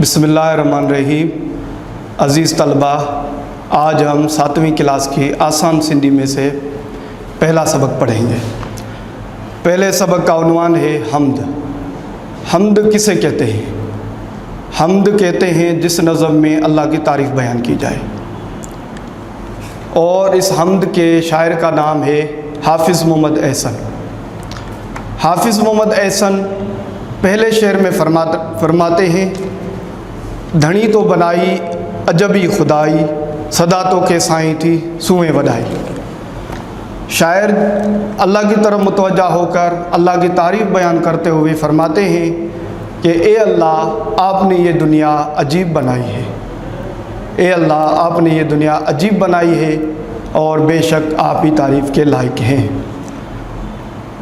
बिस्मिल्लाहिर्रहमानिर्रहीम। अज़ीज़ तलबा, आज हम 7वीं क्लास की आसान सिंधी में से पहला सबक पढ़ेंगे। पहले सबक का उन्वान है हम्द। हम्द किसे कहते हैं? हम्द कहते हैं जिस नज़म में अल्लाह की तारीफ़ बयान की जाए। और इस हम्द के शायर का नाम है हाफिज़ मोहम्मद एहसन। हाफिज़ मोहम्मद एहसन पहले शेर में फरमाते हैं, धनी तो बनाई अजबी खुदाई, सदा तो के साईं थी सुएं वडाई। शायर अल्लाह की तरफ मुतवज्जा होकर अल्लाह की तारीफ़ बयान करते हुए फरमाते हैं कि ए अल्लाह, आपने ये दुनिया अजीब बनाई है। ए अल्लाह, आपने ये दुनिया अजीब बनाई है और बेशक आप ही तारीफ़ के लायक हैं।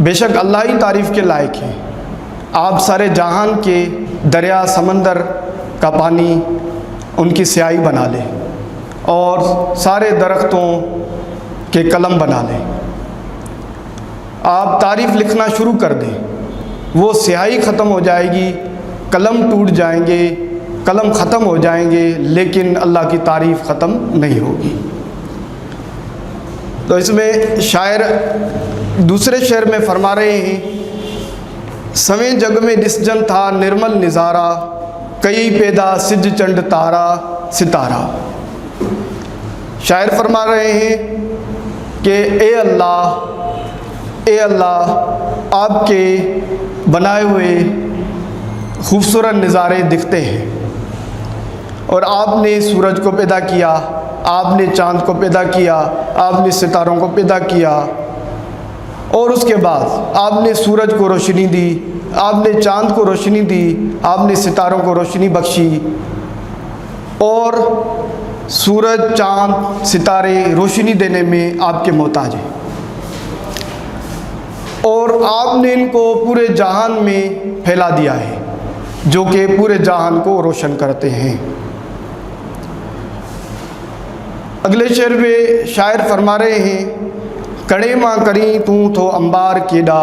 बेशक अल्लाह ही तारीफ़ के लायक हैं। आप सारे जहान के दरिया समंदर का पानी उनकी स्याही बना लें और सारे दरख्तों के कलम बना लें। आप तारीफ़ लिखना शुरू कर दें, वो स्याही ख़त्म हो जाएगी, कलम टूट जाएंगे, कलम ख़त्म हो जाएंगे, लेकिन अल्लाह की तारीफ़ ख़त्म नहीं होगी। तो इसमें शायर दूसरे शेर में फरमा रहे हैं, सवें जग में निस्जन था निर्मल निज़ारा, कई पैदा सिज चंड तारा सितारा। शायर फरमा रहे हैं कि ए अल्लाह, आपके बनाए हुए खूबसूरत नज़ारे दिखते हैं। और आपने सूरज को पैदा किया, आपने चाँद को पैदा किया, आपने सितारों को पैदा किया, और उसके बाद आपने सूरज को रोशनी दी, आपने चाँद को रोशनी दी, आपने सितारों को रोशनी बख्शी। और सूरज, चाँद, सितारे रोशनी देने में आपके मोहताज हैं। और आपने इनको पूरे जहान में फैला दिया है, जो कि पूरे जहान को रोशन करते हैं। अगले शेर में शायर फरमा रहे हैं, कड़े मां करी तू थो अंबार केॾा,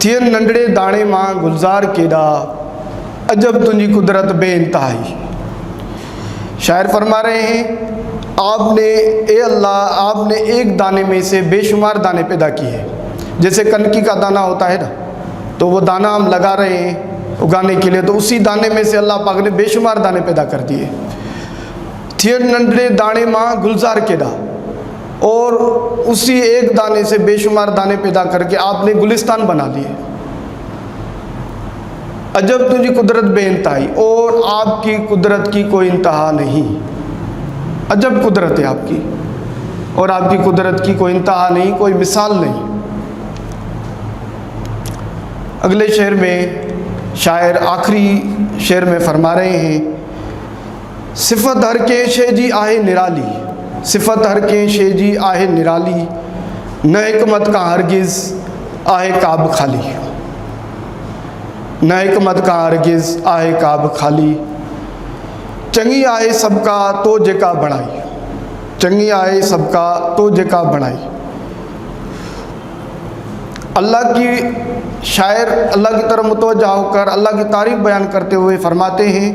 थियन नंढड़े दाणे मां गुलजार केॾा, अजब तुंहिंजी कुदरत बेइंतहाई। शायर फरमा रहे हैं, आपने ए अल्लाह, आपने एक दाने में से बेशुमार दाने पैदा किए। जैसे कनकी का दाना होता है ना, तो वो दाना हम लगा रहे हैं उगाने के लिए, तो उसी दाने में से अल्लाह पाक ने बेशुमार दाने पैदा कर दिए। थियन नंढड़े दाणे मां गुलजार केॾा, और उसी एक दाने से बेशुमार दाने पैदा करके आपने गुलिस्तान बना लिए। अजब तुझी कुदरत बेइंतहाई, और आपकी कुदरत की कोई इंतहा नहीं। अजब कुदरत है आपकी, और आपकी कुदरत की कोई इंतहा नहीं, कोई मिसाल नहीं। अगले शेर में शायर आखिरी शेर में फरमा रहे हैं, सिफ़त हर के शे जी आहे निराली, सिफ़त हर के शे जी आहे निराली, न हिकमत का हरगिज़ आहे काब खाली, न हिकमत का हरगिज़ आहे काब खाली, चङी आहे सबका तो जेका बणाई, चङी आहे सबका तो जेका बणाई। अल्लाह की शायर अल्लाह की तरफ मुतवज्जा होकर अल्लाह की तारीफ़ बयान करते हुए फरमाते हैं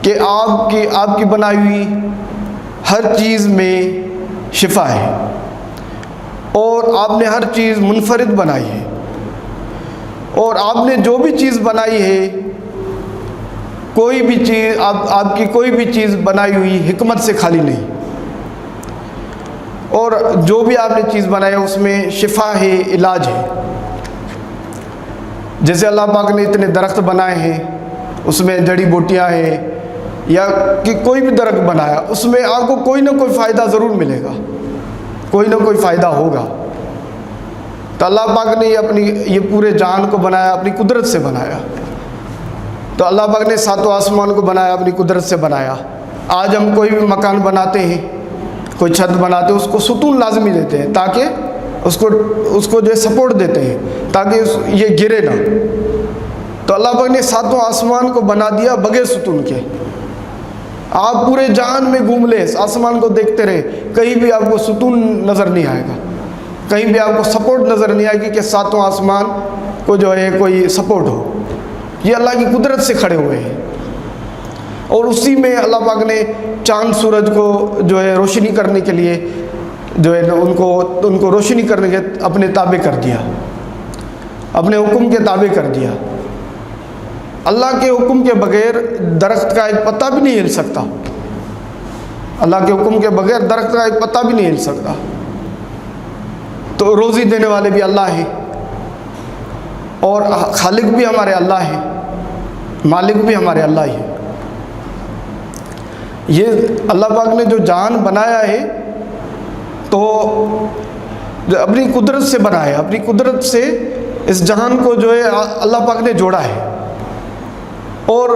कि आपकी बनाई हुई हर चीज़ में शिफा है, और आपने हर चीज़ मुनफरिद बनाई है। और आपने जो भी चीज़ बनाई है, कोई भी चीज़ आपकी कोई भी चीज़ बनाई हुई हिकमत से खाली नहीं। और जो भी आपने चीज़ बनाई है उसमें शिफा है, इलाज है। जैसे अल्लाह पाक ने इतने दरख्त बनाए हैं, उसमें जड़ी बूटियाँ हैं, या कि कोई भी दरख्त बनाया उसमें आपको कोई ना कोई फ़ायदा ज़रूर मिलेगा, कोई ना कोई फ़ायदा होगा। तो अल्लाह पाक ने ये पूरे जहान को बनाया, अपनी कुदरत से बनाया। तो अल्लाह पाक ने सातों आसमान को बनाया, अपनी कुदरत से बनाया। आज हम कोई भी मकान बनाते हैं, कोई छत बनाते हैं, उसको सुतून लाजमी देते हैं, ताकि उसको जो है सपोर्ट देते हैं, ताकि ये गिरे ना। तो अल्लाह पाक ने सातों आसमान को बना दिया बगैर सुतून के। आप पूरे जहान में घूम ले, आसमान को देखते रहे, कहीं भी आपको सुतून नज़र नहीं आएगा, कहीं भी आपको सपोर्ट नज़र नहीं आएगी कि सातों आसमान को जो है कोई सपोर्ट हो। ये अल्लाह की कुदरत से खड़े हुए हैं। اور اسی میں اللہ پاک نے چاند سورج کو جو ہے روشنی کرنے کے لیے جو ہے نا ان کو روشنی کرنے کے اپنے تابع کر دیا، اپنے حکم کے تابع کر دیا۔ اللہ کے حکم کے بغیر درخت کا ایک پتا بھی نہیں ہل سکتا، اللہ کے حکم کے بغیر درخت کا ایک پتا بھی نہیں ہل سکتا۔ تو روزی دینے والے بھی اللہ ہیں، اور خالق بھی ہمارے اللہ ہیں، مالک بھی ہمارے اللہ ہی ہیں۔ یہ اللہ پاک نے جو جہان بنایا ہے تو اپنی قدرت سے بنایا، اپنی قدرت سے اس جہان کو جو ہے اللہ پاک نے جوڑا ہے، اور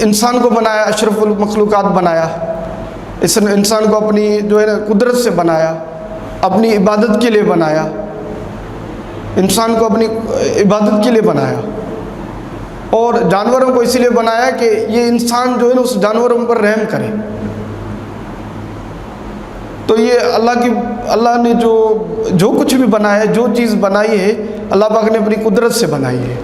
انسان کو بنایا، اشرف المخلوقات بنایا، اس انسان کو اپنی جو ہے قدرت سے بنایا، اپنی عبادت کے لیے بنایا، انسان کو اپنی عبادت کے لیے بنایا، اور جانوروں کو اسی لیے بنایا کہ یہ انسان جو ہے نا اس جانوروں پر رحم کرے۔ تو یہ اللہ نے جو کچھ بھی بنایا ہے، جو چیز بنائی ہے، اللہ پاک نے اپنی قدرت سے بنائی ہے،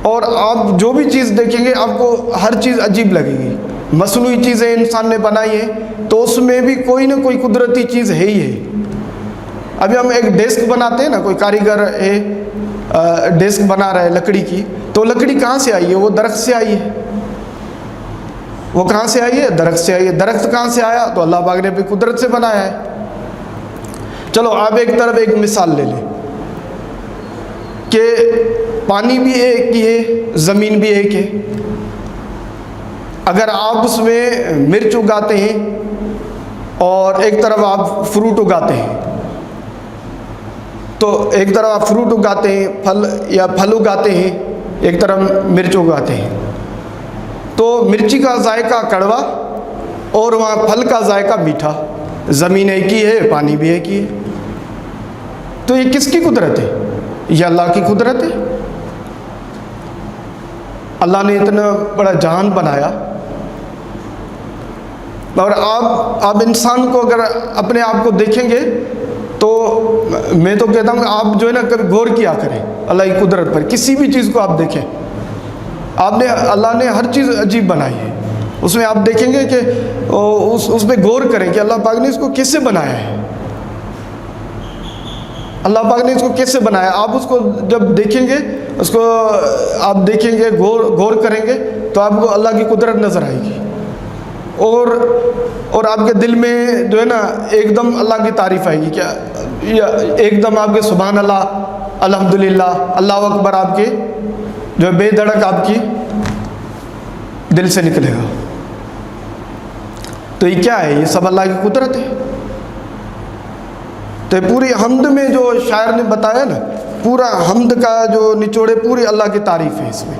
اور آپ جو بھی چیز دیکھیں گے آپ کو ہر چیز عجیب لگے گی۔ مصنوعی چیزیں انسان نے بنائی ہیں تو اس میں بھی کوئی نہ کوئی قدرتی چیز ہے ہی ہے۔ ابھی ہم ایک ڈیسک بناتے ہیں نا، کوئی کاریگر ہے ڈیسک بنا رہا ہے لکڑی کی، تو لکڑی کہاں سے آئی ہے؟ وہ درخت سے آئی ہے۔ وہ کہاں سے آئی ہے؟ درخت سے آئی ہے۔ درخت کہاں سے آیا؟ تو اللہ پاک نے اپنی قدرت سے بنایا ہے۔ چلو آپ ایک طرف ایک مثال لے لیں کہ پانی بھی ایک ہی ہے، زمین بھی ایک ہے۔ اگر آپ اس میں مرچ اگاتے ہیں اور ایک طرف آپ فروٹ اگاتے ہیں، تو ایک طرف آپ فروٹ اگاتے ہیں، پھل اگاتے ہیں، ایک طرف مرچ اگاتے ہیں، تو مرچی کا ذائقہ کڑوا اور وہاں پھل کا ذائقہ میٹھا۔ زمین ایک ہی ہے، پانی بھی ایک ہی ہے، تو یہ کس کی قدرت ہے؟ یہ اللہ کی قدرت ہے۔ اللہ نے اتنا بڑا جہان بنایا، اور آپ انسان کو اگر اپنے آپ کو دیکھیں گے تو میں تو کہتا ہوں کہ آپ جو ہے نا کبھی غور کیا کریں اللہ کی قدرت پر۔ کسی بھی چیز کو آپ دیکھیں، اللہ نے ہر چیز عجیب بنائی ہے، اس میں آپ دیکھیں گے کہ اس پہ غور کریں کہ اللہ پاک نے اس کو کیسے بنایا ہے، اللہ پاک نے اس کو کیسے بنایا۔ آپ اس کو جب دیکھیں گے، اس کو آپ دیکھیں گے، غور کریں گے، تو آپ کو اللہ کی قدرت نظر آئے گی، اور آپ کے دل میں جو ہے نا ایک دم اللہ کی تعریف آئے گی، کیا ایک دم آپ کے سبحان اللہ، الحمدللہ، اللہ اکبر آپ کے جو بے دھڑک آپ کی دل سے نکلے گا۔ تو یہ کیا ہے؟ یہ سب اللہ کی قدرت ہے۔ تو پوری حمد میں جو شاعر نے بتایا نا، پورا حمد کا جو نچوڑے پوری اللہ کی تعریف ہے اس میں۔